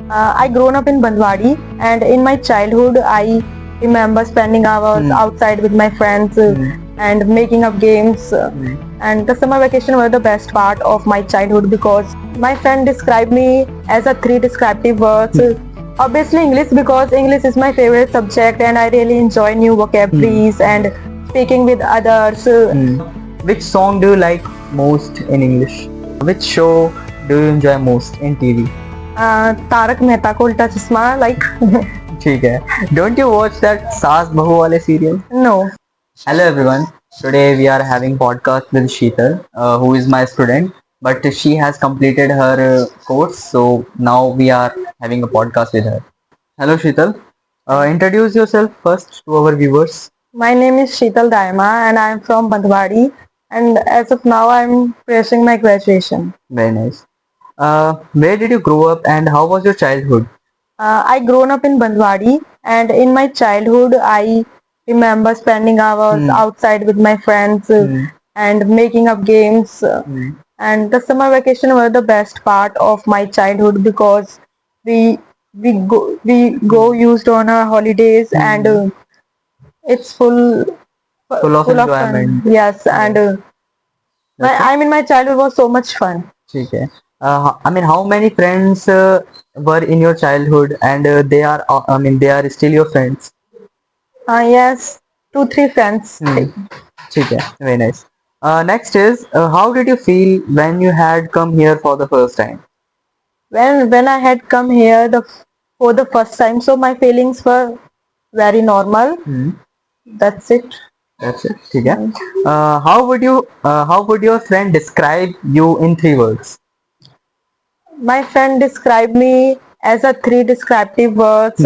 I grown up in Bandwadi, and in my childhood, I remember spending hours outside with my friends and making up games. And the summer vacation were the best part of my childhood because my friend described me as a three descriptive words. Obviously English because English is my favorite subject and I really enjoy new vocabularies and speaking with others. Which song do you like most in English? Which show do you enjoy most in TV? Tarak Mehta का उल्टा चश्मा like ठीक है. Don't you watch that सास बहू वाले serial? no. Hello everyone. Today we are having podcast with Sheetal, who is my student, but she has completed her course, so now we are having a podcast with her. Hello Sheetal. Introduce yourself first to our viewers. My name is Sheetal Daima and I am from Bandwadi and as of now I am pursuing my graduation. Very nice. Where did you grow up and how was your childhood? I grown up in Bandwadi and in my childhood I remember spending hours outside with my friends and making up games. And the summer vacation were the best part of my childhood because we go used on our holidays and it's full of fun. enjoyment. Yes, and I mean my childhood was so much fun. ठीक है. I mean, how many friends were in your childhood and they are, I mean, they are still your friends? Yes, 2-3 friends. ठीक है. Very nice. Next is, how did you feel when you had come here for the first time? When I had come here for the first time, so my feelings were very normal. That's it. That's it. ठीक है. How would your friend describe you in 3 words? My friend described me as a 3 descriptive words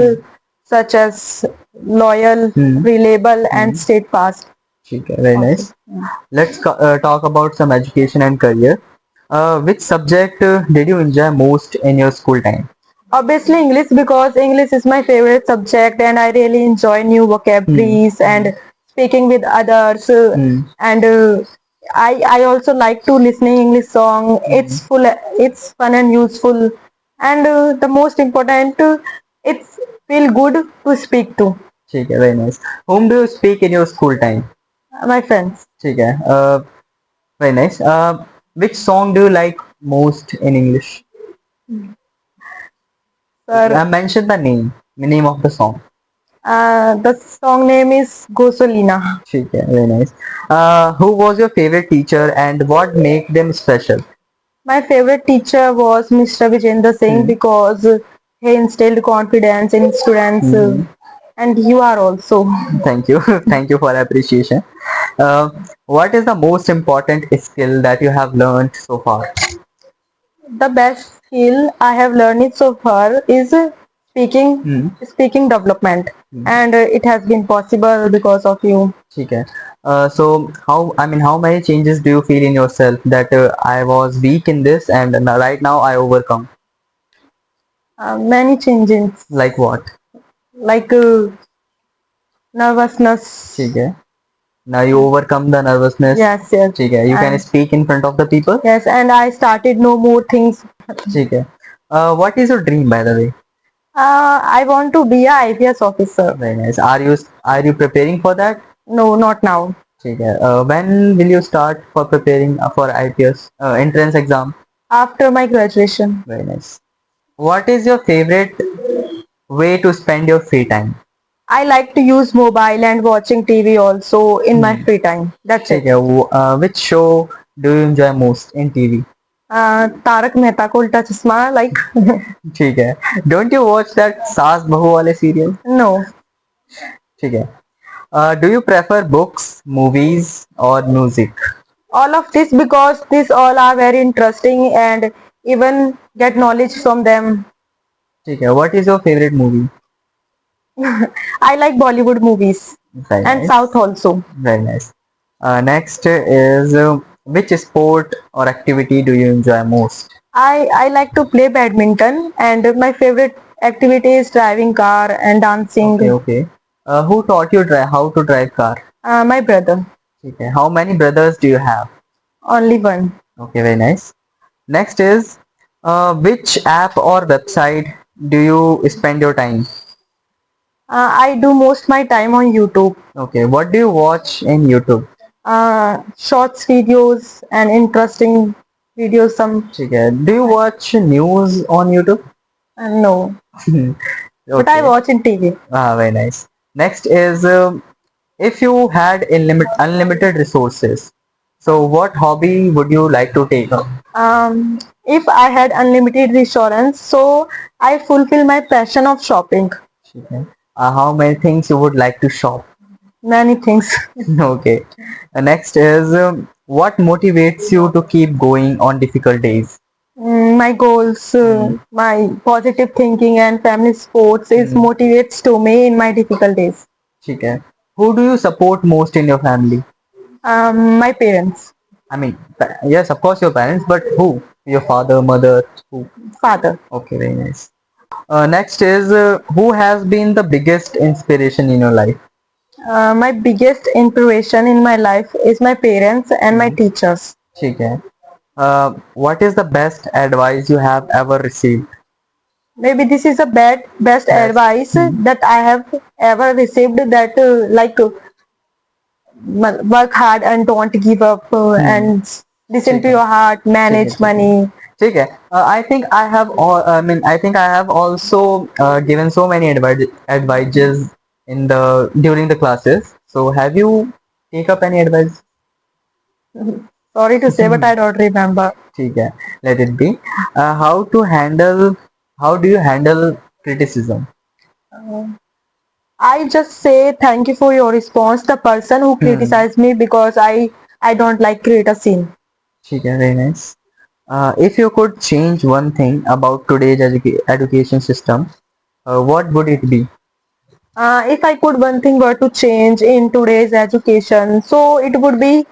such as loyal, reliable, and steadfast. ठीक है. Very nice. Let's talk about some education and career. Which subject did you enjoy most in your school time? Obviously English because English is my favorite subject and I really enjoy new vocabularies and speaking with others and I also like to listening English song. It's fun and useful and the most important it's feel good to speak to. ठीक है. Very nice. Whom do you speak in your school time? My friends. ठीक है. Very nice. Which song do you like most in English? Sir, Mention the name of the song. the song name is Gosolina. ठीक है. Very nice. Who was your favorite teacher and what make them special? My favorite teacher was Mr. Vijender Singh because he instilled confidence in students and you are also. Thank you. Thank you for appreciation. What is the most important skill that you have learned so far? The best skill I have learned it so far is speaking development and it has been possible because of you. ठीक है. So how many changes do you feel in yourself that I was weak in this and right now I overcome? Many changes. Like what? Like nervousness. ठीक है. Now you overcome the nervousness. Yes. ठीक है. You can speak in front of the people. Yes, and I started know more things. ठीक है. What is your dream, by the way? I want to be a IPS officer. Very nice. Are you preparing for that? No, not now. ठीक है. When will you start for preparing for IPS entrance exam? After my graduation. Very nice. What is your favorite way to spend your free time? I like to use mobile and watching TV also in my free time. That's it. ठीक है. Which show do you enjoy most in TV? Tarak Mehta का उल्टा चश्मा like. ठीक है. Don't you watch that सास बहू वाले serial? No. ठीक है. Do you prefer books, movies, or music? All of this because these all are very interesting and even get knowledge from them. ठीक है. What is your favorite movie? I like Bollywood movies. Very and nice. South also. Very nice. Next is which sport or activity do you enjoy most? I like to play badminton and my favorite activity is driving car and dancing. Okay. Who taught you how to drive car? My brother. Okay. How many brothers do you have? Only one. Okay, very nice. Next is which app or website do you spend your time? I do most my time on YouTube. Okay, what do you watch in YouTube? Shorts videos and interesting videos. Some ठीक है. Do you watch news on YouTube? no, but I Okay. watch in TV. Very nice. Next is if you had unlimited resources, so what hobby would you like to take up? If I had unlimited reassurance, so I fulfill my passion of shopping. ठीक है. How many things you would like to shop? Many things. Okay. Next is what motivates you to keep going on difficult days? My goals, my positive thinking and family sports is motivates to me in my difficult days. ठीक है. Who do you support most in your family? My parents, I mean, yes, of course your parents, but who? Your father, mother, who? father. Okay, very nice. Next is who has been the biggest inspiration in your life? My biggest inspiration in my life is my parents and my teachers. ठीक है. What is the best advice you have ever received? Maybe this is a best advice that I have ever received. That work hard and don't give up and listen to your heart, manage money. ठीक है. I think I have all. I mean, I think I have also given so many advices in the during the classes. So have you take up any advice? Sorry to say, but I don't remember. ठीक है. Let it be. How do you handle criticism? I just say thank you for your response. The person who criticized me because I don't like create a scene. ठीक है. Very nice. If you could change one thing about today's education system, what would it be? If I could one thing were to change in today's education, so it would be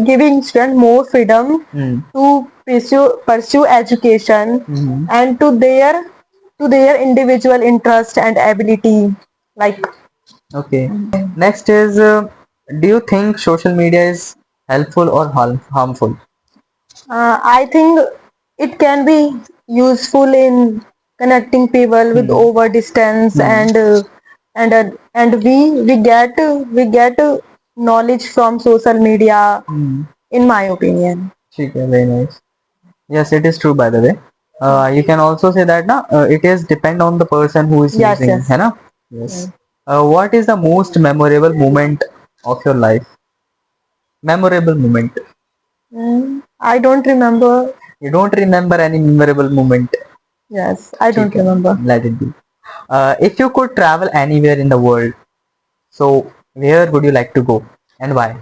giving students more freedom to pursue education and to their individual interest and ability. Like Okay. Next is, do you think social media is helpful or harmful? I think it can be useful in connecting people with over distance and we get knowledge from social media, in my opinion. ठीक है. Very nice. Yes, it is true. By the way, you can also say that it is depend on the person who is Yes, using, yes. है ना? Yes. What is the most memorable moment of your life? Memorable moment. I don't remember. You don't remember any memorable moment? Yes, I don't ठीक है. remember. Let it be. If you could travel anywhere in the world, so where would you like to go and why?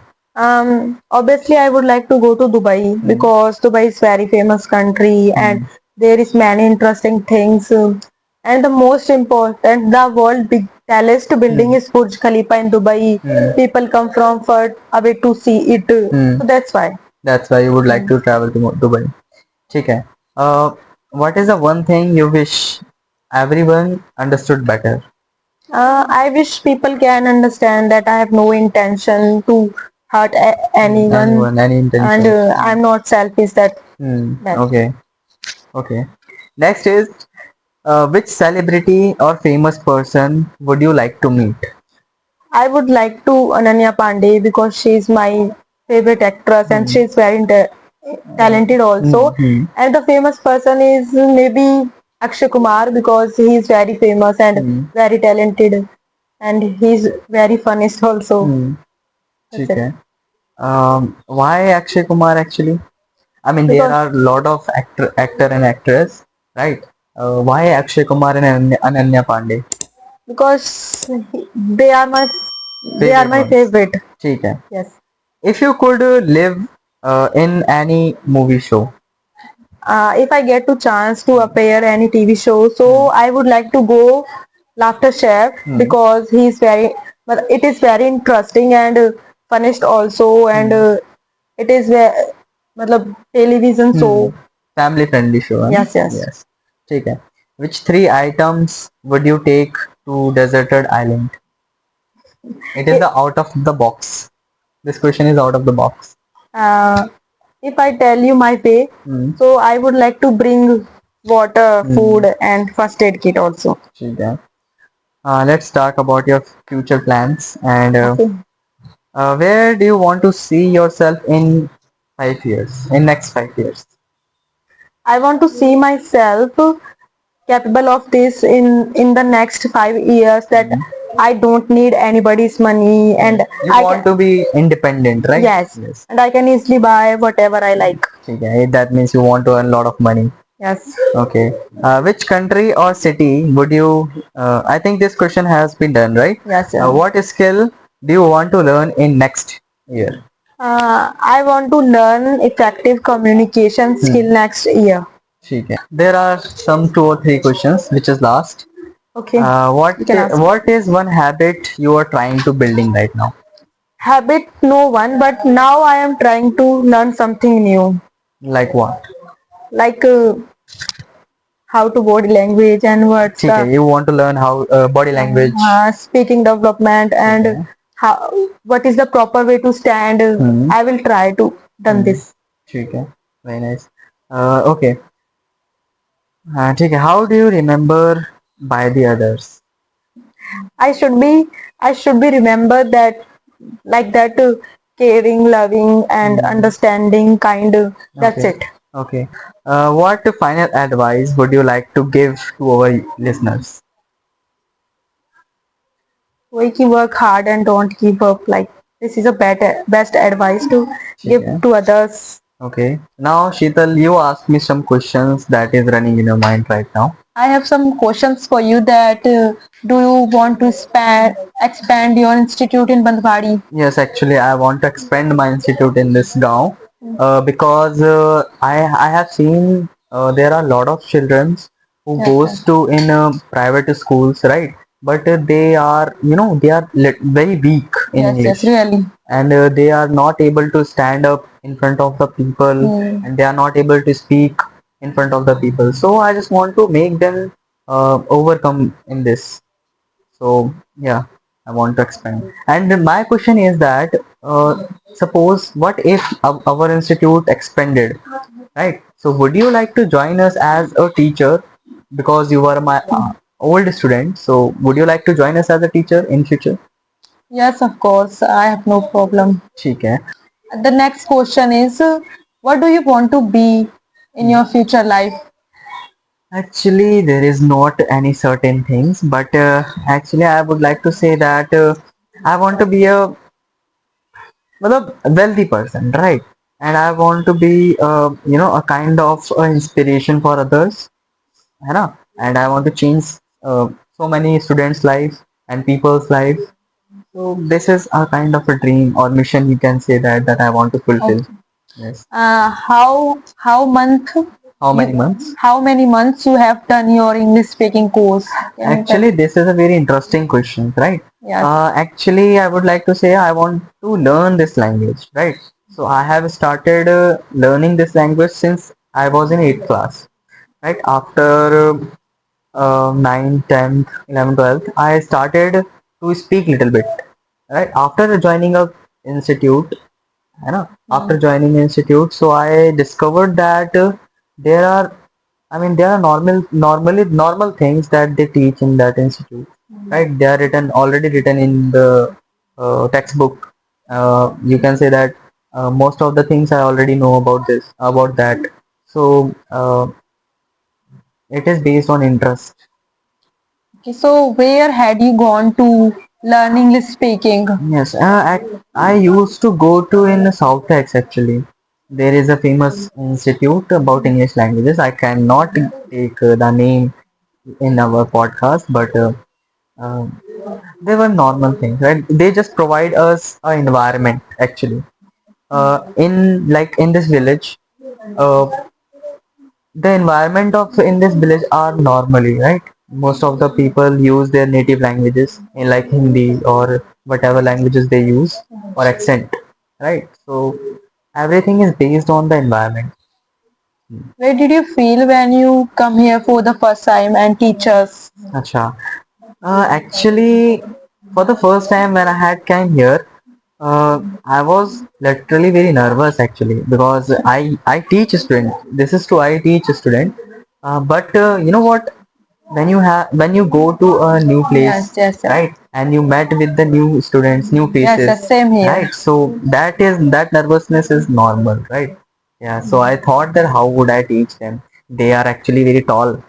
Obviously, I would like to go to Dubai because Dubai is very famous country and there is many interesting things. And the most important, the world big tallest building is Burj Khalifa in Dubai. People come from far away to see it. So that's why. That's why you would like to travel to Dubai. ठीक है. What is the one thing you wish everyone understood better? I wish people can understand that I have no intention to hurt anyone, Any intention? and I'm not selfish. That. Okay. Okay. Next is, which celebrity or famous person would you like to meet? I would like to Ananya Pandey because she's my favorite actress and she's very talented also. And the famous person is maybe Akshay Kumar because he is very famous and very talented and he's very funniest also. That's ठीक it. है. Why Akshay Kumar actually? I mean, there are a lot of actor and actress, right? Why Akshay Kumar and Ananya Pandey? Because they are my ones. favorite. ठीक है. Yes. If you could live in any movie show, If I get to chance to appear any TV show, so I would like to go Laughter Chef because but it is very interesting and funniest also and it is मतलब television show. family friendly show. Huh? Yes, yes. Yes. ठीक है. Which 3 items would you take to deserted island? It is the out of the box. This question is out of the box. If I tell you my way, so I would like to bring water, food, Hmm. and first aid kit also. ठीक है. Let's talk about your future plans and Okay. where do you want to see yourself in 5 years? In next 5 years? I want to see myself capable of this in the next 5 years, that Hmm. I don't need anybody's money, and You I want can, to be independent, right? yes, Yes. and I can easily buy whatever I like. ठीक है. That means you want to earn a lot of money. Yes. Okay. Which country or city would you? I think this question has been done, right? Yes, yeah. What skill do you want to learn in next year? I want to learn effective communication skill next year. ठीक है. There are some 2 or 3 questions, which is last. Okay, What you can ask. what is one habit you are trying to building right now? Habit, no one, but now I am trying to learn something new, Like what? like how to body language and what's ठीक है. the You want to learn how body language. speaking development, ठीक and है. how what is the proper way to stand. I will try to done this. ठीक है. Very nice. Okay. ठीक है. How do you remember by the others? I should be I should be remembered that, like that, caring, loving, and understanding, kind. That's Okay. it. Okay. What final advice would you like to give to our listeners? Work hard and don't give up. Like, this is a best advice to give Yeah. to others. Okay. Now, Sheetal, you ask me some questions that is running in your mind right now. I have some questions for you. That do you want to expand your institute in Bandwadi? Yes, actually, I want to expand my institute in this Gaon because I have seen there are a lot of children who Yes, goes yes. to in private schools, right? But they are they are very weak in Yes, English. yes, really. And they are not able to stand up in front of the people, and they are not able to speak in front of the people. So I just want to make them overcome in this. So yeah, I want to expand. And my question is that suppose what if our institute expanded, right? So would you like to join us as a teacher, because you are my old student? So would you like to join us as a teacher in future? Yes, of course. I have no problem. ठीक है. The next question is, what do you want to be in your future life? Actually, there is not any certain things, but actually, I would like to say that I want to be a wealthy person, right? And I want to be, a kind of inspiration for others, है ना? And I want to change so many students' lives and people's lives. So this is a kind of a dream or mission, you can say that I want to fulfill. Okay. Yes. How month? How many months? How many months you have done your English speaking course? Can you Actually, this is a very interesting question, right? Yes. Actually, I would like to say I want to learn this language, right? So I have started learning this language since I was in 8th class, right? After 9th, 10th, 11th, 12th, I started to speak little bit, right? After joining a institute, है ना? After joining institute, so I discovered that there are, there are normal things that they teach in that institute, right? They are already written in the textbook. You can say that most of the things I already know about that. So it is based on interest. Okay, so where had you gone to learn English speaking? Yes, I used to go to in Southtex actually. There is a famous institute about English languages. I cannot take the name in our podcast, but uh, they were normal things, right? They just provide us an environment actually. In this village, uh, the environment of in this village are normally, right? Most of the people use their native languages in like Hindi or whatever languages they use or accent, right? So everything is based on the environment. Where did you feel when you come here for the first time and teach us? Acha. Actually, for the first time when I had came here, I was literally very nervous actually, because I teach a student. This is true. I teach a student, But you know what? When you go to a new place, Yes. right, and you met with the new students, new faces, Yes, same here. right? So that nervousness is normal, right? Yeah. So I thought that how would I teach them? They are actually very tall,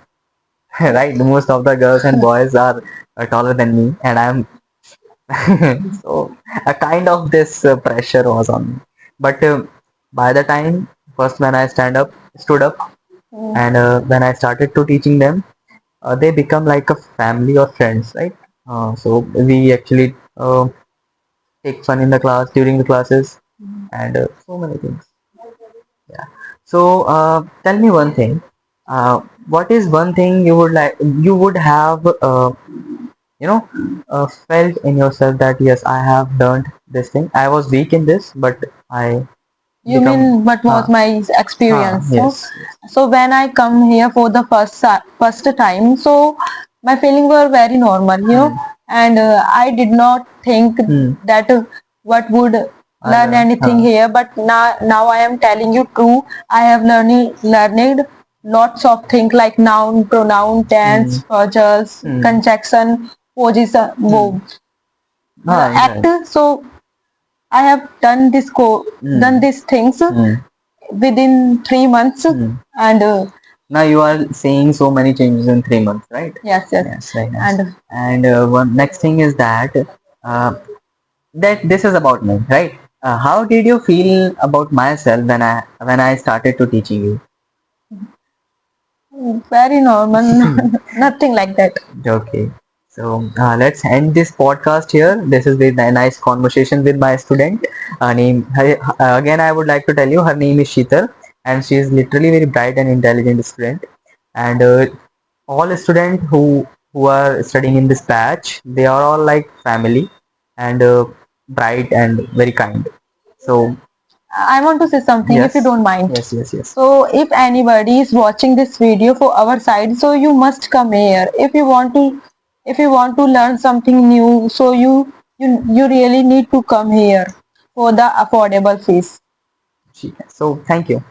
right? Most of the girls and boys are taller than me, and I'm so a kind of this pressure was on me. But by the time first when I stood up, and when I started to teaching them, they become like a family or friends, right? So we actually take fun in the class during the classes, and so many things. Yeah. So tell me one thing. What is one thing you would have felt in yourself that yes, I have learned this thing. I was weak in this, but I You become. mean what was my experience? Yes. So when I come here for the first time, so my feelings were very normal, and I did not think that what would learn anything here. But now I am telling you true. I have learned lots of things like noun, pronoun, tense, puzzles, conjunction, position, act. So I have done these things within 3 months, and now you are seeing so many changes in 3 months, right? yes, Yes, very nice. and And one next thing is uh, that this is about me, right? How did you feel about myself when I started to teaching you? very normal, nothing like that. Okay. So let's end this podcast here. This is a nice conversation with my student. Again, I would like to tell you her name is Sheetal, and she is literally very bright and intelligent student. And all students who are studying in this batch, they are all like family and bright and very kind. So I want to say something if you yes, don't mind. yes. So if anybody is watching this video for our side, so you must come here. If you want to learn something new, so you really need to come here for the affordable fees. So thank you.